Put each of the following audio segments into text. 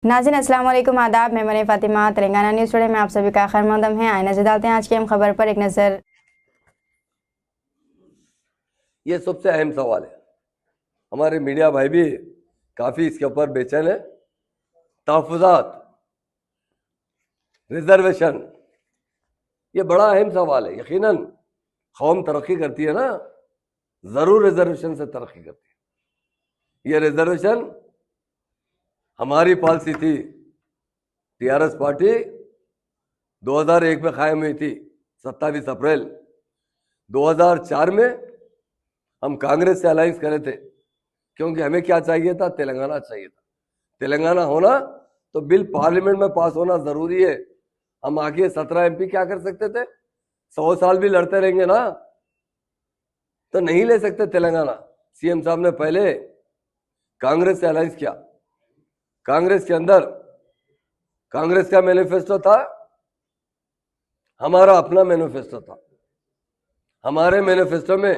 नाज़रीन अस्सलाम वालेकुम, आदाब। मैं मरीम फ़ातिमा, तेलंगाना न्यूज़ टुडे में आप सभी का खैर मकदम है। आइए नजर डालते हैं आज की हम खबर पर एक नज़र। ये सबसे अहम सवाल है। हमारे मीडिया भाई भी काफ़ी इसके ऊपर बेचैन है। तहफ़्फ़ुज़ात, रिजर्वेशन, ये बड़ा अहम सवाल है। यकीनन कौम तरक्की करती है ना, ज़रूर रिजर्वेशन से तरक्की करती है। ये रिजर्वेशन हमारी पॉलिसी थी। टीआरएस पार्टी 2001 में कायम हुई थी, 27 अप्रैल 2004 में हम कांग्रेस से अलायंस करे थे, क्योंकि हमें क्या चाहिए था? तेलंगाना चाहिए था। तेलंगाना होना तो बिल पार्लियामेंट में पास होना जरूरी है। हम आगे 17 एमपी क्या कर सकते थे? 100 साल भी लड़ते रहेंगे ना, तो नहीं ले सकते तेलंगाना। सीएम साहब ने पहले कांग्रेस से अलायंस किया। कांग्रेस के अंदर कांग्रेस का मैनिफेस्टो था, हमारा अपना मैनिफेस्टो था। हमारे मैनिफेस्टो में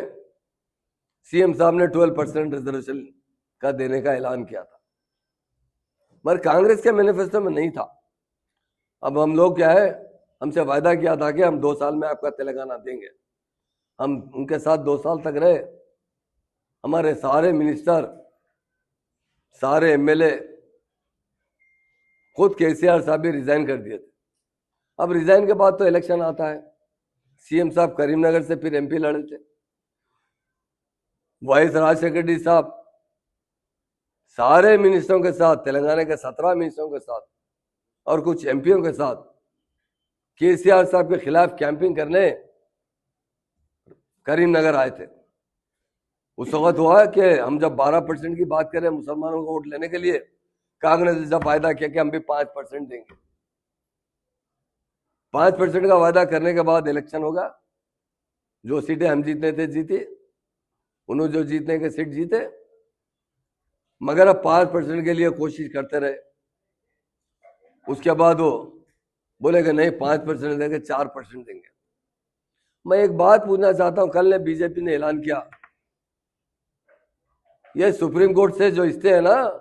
सीएम साहब ने 12% रिजर्वेशन का देने का ऐलान किया था, मगर कांग्रेस के मैनिफेस्टो में नहीं था। अब हम लोग क्या है, हमसे वायदा किया था कि हम 2 साल में आपका तेलंगाना देंगे। हम उनके साथ 2 साल तक रहे। हमारे सारे मिनिस्टर, सारे एमएलए, खुद केसीआर साहब भी रिजाइन कर दिए थे। अब रिजाइन के बाद तो इलेक्शन आता है। सीएम साहब करीमनगर से फिर एमपी लड़े थे। वाइस राज सेक्रेटरी साहब सारे मिनिस्टरों के साथ, तेलंगाना के 17 मिनिस्टरों के साथ और कुछ एमपीओ के साथ केसीआर साहब के खिलाफ कैंपिंग करने करीमनगर आए थे। उस वक्त हुआ कि हम जब 12% की बात करें मुसलमानों को वोट लेने के लिए, कांग्रेस ने जब वायदा किया कि हम भी 5% देंगे। 5% का वायदा करने के बाद इलेक्शन होगा। जो सीटें हम जीतने थे जीती, उन्होंने जो जीतने के सीट जीते, मगर अब 5% के लिए कोशिश करते रहे। उसके बाद वो बोले कि नहीं 5% देंगे, 4% देंगे। मैं एक बात पूछना चाहता हूं, कल ने बीजेपी ने ऐलान किया ये सुप्रीम कोर्ट से जो स्टे है ना,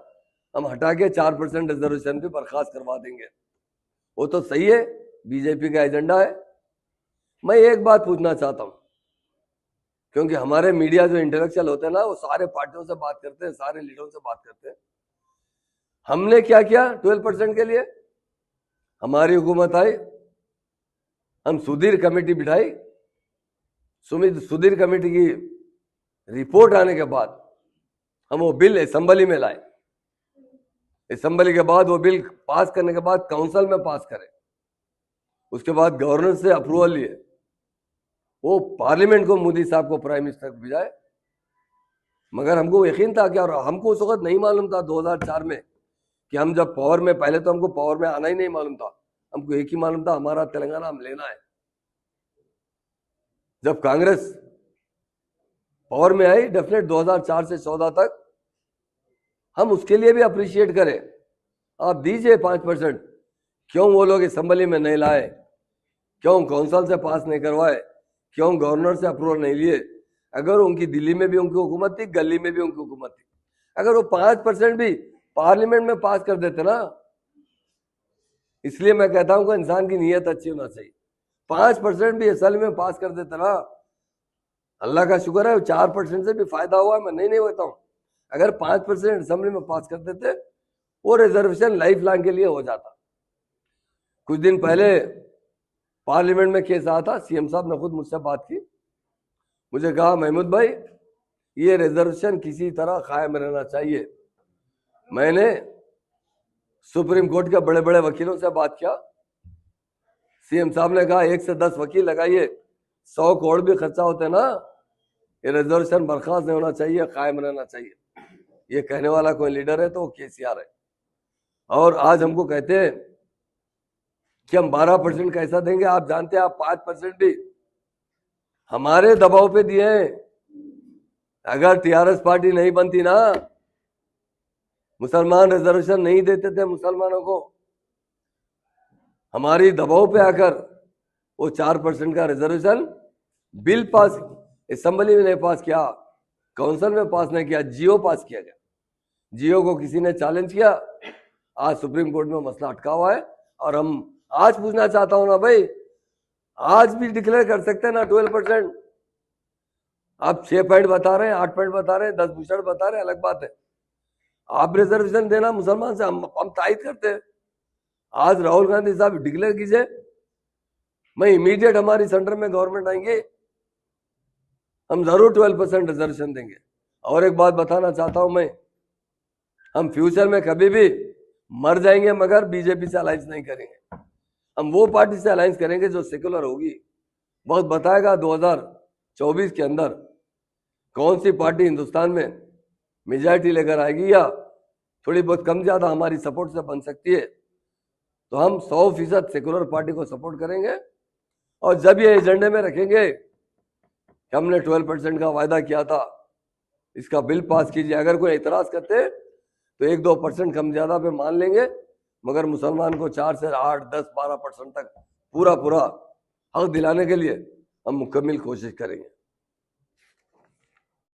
हम हटा के 4% रिजर्वेशन भी बर्खास्त करवा देंगे। वो तो सही है, बीजेपी का एजेंडा है। मैं एक बात पूछना चाहता हूं, क्योंकि हमारे मीडिया जो इंटेलेक्चुअल होते हैं ना, वो सारे पार्टियों से बात करते हैं, सारे लीडरों से बात करते हैं। हमने क्या किया 12% के लिए? हमारी हुकूमत आई, हम सुधीर कमेटी बिठाई। सुधीर कमेटी की रिपोर्ट आने के बाद हम वो बिल असेंबली में लाए। असेंबली के बाद वो बिल पास करने के बाद काउंसिल में पास करे, उसके बाद गवर्नर से अप्रूवल लिए, वो पार्लियामेंट को मोदी साहब को प्राइम मिनिस्टर को भिजाए। मगर हमको यकीन था कि, और हमको उस वक्त नहीं मालूम था 2004 में कि हम जब पावर में, पहले तो हमको पावर में आना ही नहीं मालूम था। हमको एक ही मालूम था, हमारा तेलंगाना हम लेना है। जब कांग्रेस पावर में आई, डेफिनेट 2004 से 14 तक, हम उसके लिए भी अप्रिशिएट करें। आप दीजिए 5%। क्यों वो लोग असेंबली में नहीं लाए? क्यों काउंसिल से पास नहीं करवाए? क्यों गवर्नर से अप्रूवल नहीं लिए? अगर उनकी दिल्ली में भी उनकी हुकूमत थी, गली में भी उनकी हुकूमत थी, अगर वो 5% भी पार्लियामेंट में पास कर देते ना, इसलिए मैं कहता हूं कि इंसान की नीयत अच्छी होना चाहिए। 5% भी असल में पास कर देते ना, अल्लाह का शुक्र है 4% से भी फायदा हुआ। मैं नहीं होता हूं। अगर 5% असेंबली में पास कर देते, वो रिजर्वेशन लाइफ लॉन्ग के लिए हो जाता। कुछ दिन पहले पार्लियामेंट में केस आया था, सीएम साहब ने खुद मुझसे बात की, मुझे कहा महमूद भाई ये रिजर्वेशन किसी तरह कायम रहना चाहिए। मैंने सुप्रीम कोर्ट के बड़े बड़े वकीलों से बात किया। सीएम साहब ने कहा 1 से 10 वकील लगाइए, 100 करोड़ भी खर्चा होते ना, ये रिजर्वेशन बर्खास्त नहीं होना चाहिए, कायम रहना चाहिए। ये कहने वाला कोई लीडर है तो वो केसीआर है। और आज हमको कहते हैं कि हम 12% कैसा देंगे? आप जानते हैं, आप 5% भी हमारे दबाव पे दिए हैं। अगर टीआरएस पार्टी नहीं बनती ना, मुसलमान रिजर्वेशन नहीं देते थे मुसलमानों को। हमारी दबाव पे आकर वो 4% का रिजर्वेशन बिल पास, असेंबली में नहीं पास किया, काउंसिल में पास नहीं किया, जियो पास किया गया। जियो को किसी ने चैलेंज किया, आज सुप्रीम कोर्ट में मसला अटका हुआ है और हम आज पूछना चाहता हूं ना भाई, आज भी डिक्लेयर कर सकते हैं ना 12%। आप 6 पॉइंट बता रहे हैं, 8 पॉइंट बता रहे हैं, 10 भूषण बता रहे हैं, अलग बात है। आप रिजर्वेशन देना मुसलमान से हम तायद करते हैं। आज राहुल गांधी साहब डिक्लेयर कीजिए, मैं इमीडिएट हमारी सेंटर में गवर्नमेंट आएंगे, हम जरूर 12% रिजर्वेशन देंगे। और एक बात बताना चाहता हूं मैं, हम फ्यूचर में कभी भी मर जाएंगे मगर बीजेपी से अलायंस नहीं करेंगे। हम वो पार्टी से अलायंस करेंगे जो सेकुलर होगी। वक्त बताएगा 2024 के अंदर कौन सी पार्टी हिंदुस्तान में मेजॉरिटी लेकर आएगी या थोड़ी बहुत कम ज्यादा हमारी सपोर्ट से बन सकती है। तो हम 100% सेकुलर पार्टी को सपोर्ट करेंगे। और जब ये एजेंडे में रखेंगे कि हमने 12% का वायदा किया था, इसका बिल पास कीजिए, अगर कोई एतराज करते तो 1-2% कम ज्यादा पे मान लेंगे, मगर मुसलमान को 4 से 8, 10, 12% तक पूरा हक दिलाने के लिए हम मुकम्मल कोशिश करेंगे।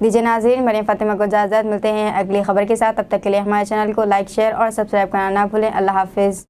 दीजिए नाज़रीन, मरियम फातिमा को इजाज़त। मिलते हैं अगली खबर के साथ, तब तक के लिए हमारे चैनल को लाइक, शेयर और सब्सक्राइब करना ना भूलें। अल्लाह हाफिज़।